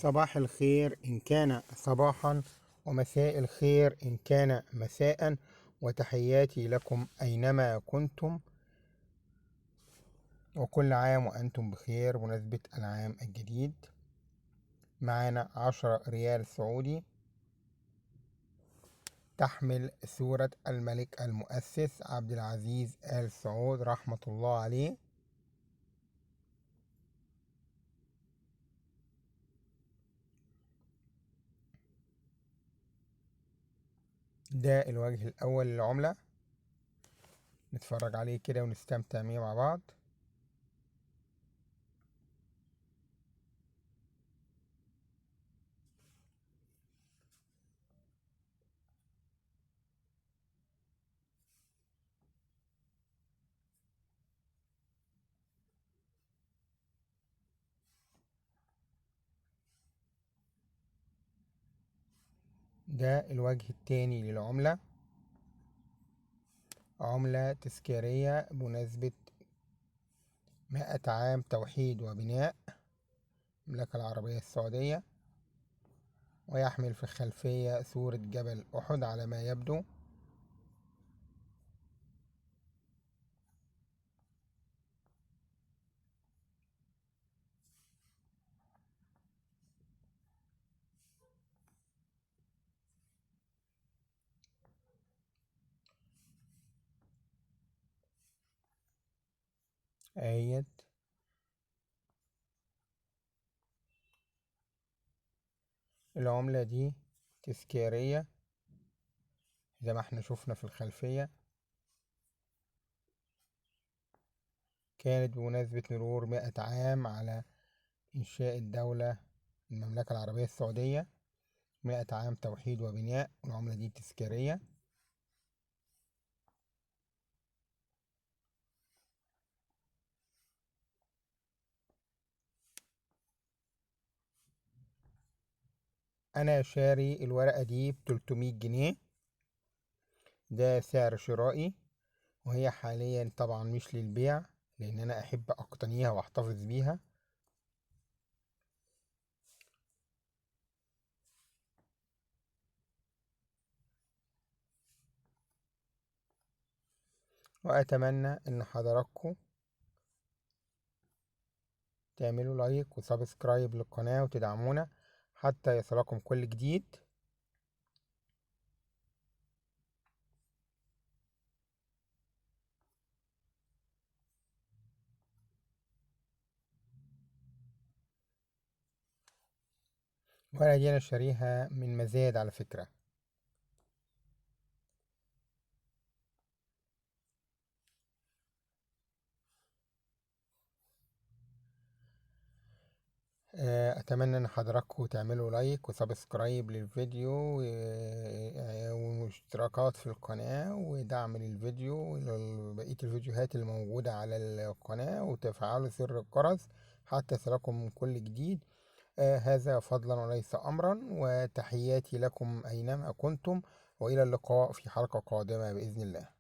صباح الخير إن كان صباحا، ومساء الخير إن كان مساء، وتحياتي لكم أينما كنتم، وكل عام وأنتم بخير بمناسبة العام الجديد. معانا 10 ريال سعودي تحمل صورة الملك المؤسس عبد العزيز آل سعود رحمة الله عليه. ده الوجه الأول للعملة، نتفرج عليه كده ونستمتع بيه مع بعض. ده الوجه التاني للعملة، عملة تذكارية بمناسبة 100 عام توحيد وبناء المملكة العربية السعودية، ويحمل في الخلفية صورة جبل أحد على ما يبدو. آية العملة دي تذكارية زي ما احنا شفنا في الخلفية، كانت بمناسبة مرور 100 عام على إنشاء الدولة المملكة العربية السعودية، 100 عام توحيد وبناء، والعملة دي تذكارية. أنا شاري الورقة دي ب300 جنيه، ده سعر شرائي، وهي حاليا طبعا مش للبيع لأن أنا أحب أقتنيها وأحتفظ بيها. وأتمنى إن حضراتكم تعملوا لايك وسبسكرايب للقناة وتدعمونا حتى يصلكم كل جديد. وأنا دي أنا شاريها من مزاد على فكرة. أتمنى إن حضراتكم تعملوا لايك وسبسكرايب للفيديو واشتراكات في القناة ودعم للفيديو وبقية الفيديوهات اللي موجودة على القناة، وتفعلوا زر الجرس حتى يصلكم كل جديد. هذا فضلا وليس أمرا، وتحياتي لكم أينما كنتم، وإلى اللقاء في حلقة قادمة بإذن الله.